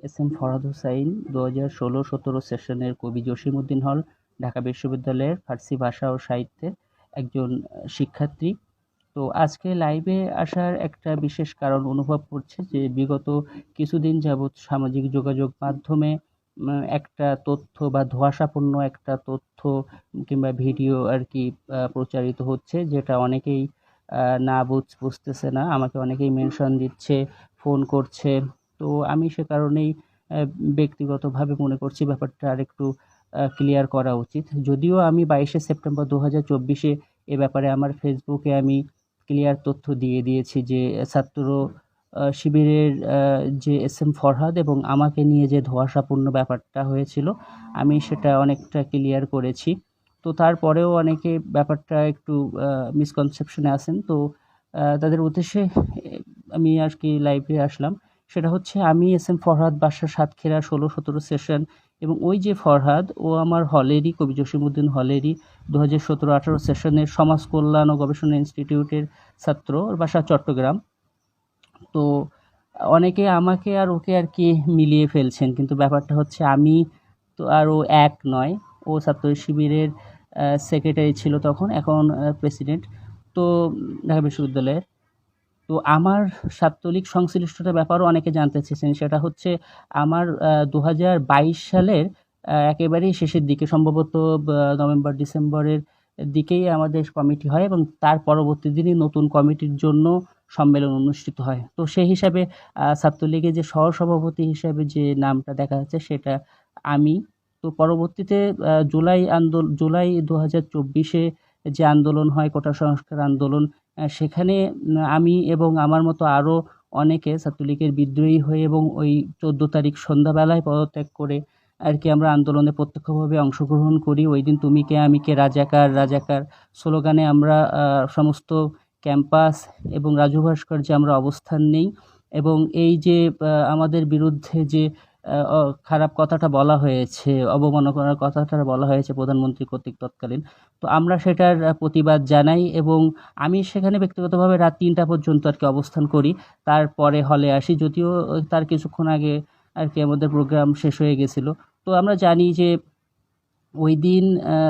S M Farhad Hossain 2016-17 সেশনের কবি জসিমউদ্দিন হল, ঢাকা বিশ্ববিদ্যালয়ের ফার্সি ভাষা ও সাহিত্যের একজন শিক্ষার্থী। তো আজকে লাইভে আসার একটা বিশেষ কারণ অনুভব করছে যে বিগত কিছুদিন যাবৎ সামাজিক যোগাযোগ মাধ্যমে একটা তথ্য বা ধোঁয়াশাপূর্ণ একটা তথ্য কিংবা ভিডিও আর কি প্রচারিত হচ্ছে, যেটা অনেকেই না বুঝতেছে না। আমাকে অনেকেই মেনশন দিচ্ছে, ফোন করছে। তো আমি সে কারণেই ব্যক্তিগতভাবে মনে করছি ব্যাপারটা আরেকটু ক্লিয়ার করা উচিত। যদিও আমি 22শে সেপ্টেম্বর 2024-এ এ ব্যাপারে আমার ফেসবুকে আমি ক্লিয়ার তথ্য দিয়ে দিয়েছি যে ছাত্র শিবিরের যে এস এম ফরহাদ এবং আমাকে নিয়ে যে ধোঁয়াশাপূর্ণ ব্যাপারটা হয়েছিল, আমি সেটা অনেকটা ক্লিয়ার করেছি। তো তারপরেও অনেকে ব্যাপারটা একটু মিসকনসেপশনে আছেন। তো তাদের উদ্দেশ্যে আমি আর কি লাইভে আসলাম। সেটা হচ্ছে আমি এস এম ফরহাদ বাসা সাতক্ষীরা 16-17 সেশন, এবং ওই যে ফরহাদ ও আমার হলেরই, কবি জসিমউদ্দিন হলেরই 2017-18 সেশনের সমাজ কল্যাণ ও গবেষণা ইনস্টিটিউটের ছাত্র। ওর বাসা চট্টগ্রাম। তো অনেকে আমাকে আর ওকে আর কি মিলিয়ে ফেলছেন, কিন্তু ব্যাপারটা হচ্ছে আমি তো আর ও এক নয়। ও ছাত্র শিবিরের সেক্রেটারি ছিল তখন, এখন প্রেসিডেন্ট। তো ঢাকা বিশ্ববিদ্যালয়ের। তো আমার ছাত্রলীগ সংশ্লিষ্টতার ব্যাপারেও অনেকে জানতে চেয়েছেন। সেটা হচ্ছে আমার 2022 সালের একেবারেই শেষের দিকে, সম্ভবত নভেম্বর ডিসেম্বরের দিকেই আমাদের কমিটি হয়, এবং তার পরবর্তী দিনই নতুন কমিটির জন্য সম্মেলন অনুষ্ঠিত হয়। তো সেই হিসাবে ছাত্রলীগের যে সহসভাপতি হিসাবে যে নামটা দেখা যাচ্ছে সেটা আমি। তো পরবর্তীতে জুলাই 2024-এ যে আন্দোলন হয়, কোটা সংস্কার আন্দোলন, সেখানে আমি এবং আমার মতো আরও অনেকে ছাত্রলীগের বিদ্রোহী হয়ে এবং ওই 14 তারিখ সন্ধ্যাবেলায় পদত্যাগ করে আর কি আমরা আন্দোলনে প্রত্যক্ষভাবে অংশগ্রহণ করি। ওই দিন তুমি কে আমি কে, রাজাকার রাজাকার স্লোগানে আমরা সমস্ত ক্যাম্পাস এবং রাজু ভাস্কর্যে আমরা অবস্থান নেই। এবং এই যে আমাদের বিরুদ্ধে যে খারাপ কথাটা বলা হয়েছে, অবমাননার কথাটা বলা হয়েছে প্রধানমন্ত্রী কর্তৃক তৎকালীন, তো আমরা সেটার প্রতিবাদ জানাই। এবং আমি সেখানে ব্যক্তিগতভাবে রাত ৩টা পর্যন্ত আর কি অবস্থান করি। তারপরে হলে আসি, যদিও তার কিছুক্ষণ আগে আর কি আমাদের প্রোগ্রাম শেষ হয়ে গেছিলো। তো আমরা জানি যে ওই দিন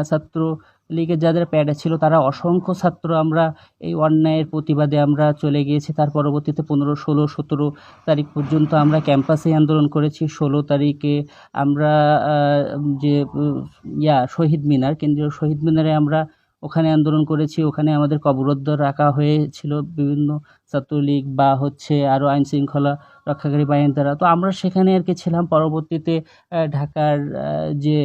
ছাত্রলীগের যাদের প্যাডে ছিল তারা অসংখ্য ছাত্র আমরা এই অন্যায়ের প্রতিবাদে আমরা চলে গিয়েছি। তার পরবর্তীতে 15, 16, 17 তারিখ পর্যন্ত আমরা ক্যাম্পাসে আন্দোলন করেছি। 16 তারিখে আমরা যে শহীদ মিনার, কেন্দ্রীয় শহীদ মিনারে আমরা ওখানে আন্দোলন করেছি। ওখানে আমাদের অবরুদ্ধ রাখা হয়েছিল বিভিন্ন ছাত্রলীগ বা হচ্ছে আরও আইন শৃঙ্খলা রক্ষাকারী বাহিনীর দ্বারা। তো আমরা সেখানে আর কি ছিলাম। পরবর্তীতে ঢাকার যে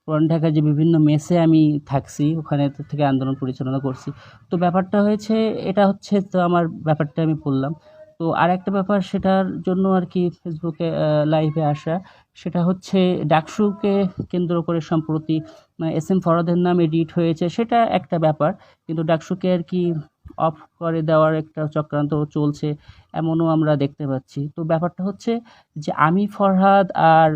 পুরান ঢাকার যে বিভিন্ন মেসে আমি থাকছি, ওখানে থেকে আন্দোলন পরিচালনা করছি। তো ব্যাপারটা হয়েছে, এটা হচ্ছে তো আমার ব্যাপারটা আমি বললাম। তো আর একটা ব্যাপার, সেটার জন্য আর কি ফেসবুকে লাইভে আসা, সেটা হচ্ছে ডাকসুকে কেন্দ্র করে সম্প্রতি এস এম ফরহাদের নাম এডিট হয়েছে, সেটা একটা ব্যাপার। কিন্তু ডাকসুকে আর কি অফ করে দেওয়ার একটা চক্রান্ত চলছে, এমনও আমরা দেখতে পাচ্ছি। তো ব্যাপারটা হচ্ছে যে আমি ফরহাদ আর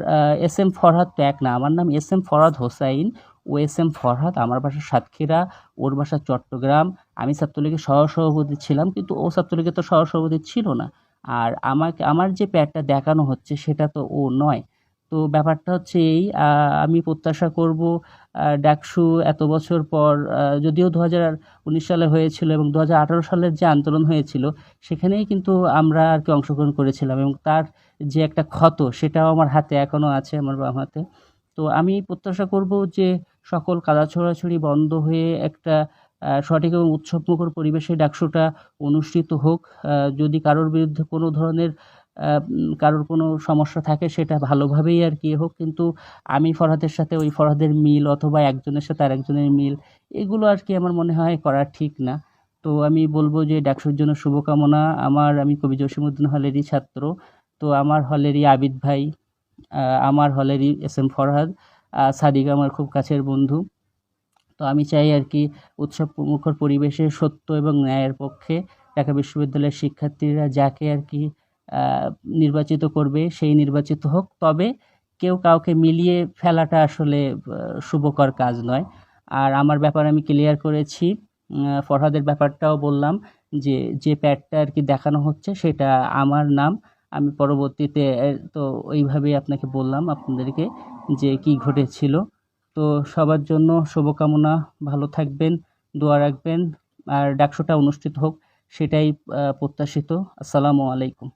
এস এম ফরহাদ তো এক না। আমার নাম এস এম ফরহাদ হোসাইন, ও এস এম ফরহাদ। আমার বাসা সাতক্ষীরা, ওর বাসা চট্টগ্রাম। আমি ছাত্রলীগের সহসভাপতি ছিলাম, কিন্তু ও ছাত্রলীগের তো সহসভাপতি ছিল না। আর আমার যে প্যাডটা দেখানো হচ্ছে সেটা তো ও নয়। তো ব্যাপারটা হচ্ছে এই, আমি প্রত্যাশা করব ডাকসু এত বছর পর, যদিও 2019 সালে হয়েছিল এবং 2018 সালের যে আন্দোলন হয়েছিল সেখানেই কিন্তু আমরা আর কি অংশগ্রহণ করেছিলাম, এবং তার যে একটা ক্ষত সেটাও আমার হাতে এখনও আছে, আমার বাম হাতে। তো আমি প্রত্যাশা করব যে সকল কাদা ছোড়াছুড়ি বন্ধ হয়ে একটা সঠিক এবং উৎসবমুখর পরিবেশে ডাকসুটা অনুষ্ঠিত হোক। যদি কারোর বিরুদ্ধে কোনো ধরনের কারোর কোনো সমস্যা থাকে সেটা ভালোভাবেই আর কি হোক, কিন্তু আমি ফরহাদের সাথে ওই ফরহাদের মিল, অথবা একজনের সাথে আরেকজনের মিল, এগুলো আর কি আমার মনে হয় করা ঠিক না। তো আমি বলবো যে ডাকসুর জন্য শুভকামনা। আমি কবি জসিমউদ্দিন হলেরই ছাত্র। তো আমার হলেরই আবিদ ভাই, আমার হলেরই এস এম ফরহাদ, সাদিক আমার খুব কাছের বন্ধু। তো আমি চাই আর কি উৎসব মুখর পরিবেশে সত্য এবং ন্যায়ের পক্ষে ঢাকা বিশ্ববিদ্যালয়ের শিক্ষার্থীরা যাকে আর কি নির্বাচিত করবে সেই নির্বাচিত হোক। তবে কেউ কাউকে মিলিয়ে ফেলাটা আসলে শুভকর কাজ নয়। আর আমার ব্যাপার আমি ক্লিয়ার করেছি। ফরহাদের ব্যাপারটাও বললাম যে যে প্যাডটা আর কি দেখানো হচ্ছে সেটা আমার নাম। আমি পরবর্তীতে তো ওইভাবেই আপনাকে বললাম আপনাদেরকে যে কি ঘটেছিল। তো সবার জন্য শুভকামনা, ভালো থাকবেন, দোয়া রাখবেন, আর ডাকসুটা অনুষ্ঠিত হোক সেটাই প্রত্যাশিত। আসসালামু আলাইকুম।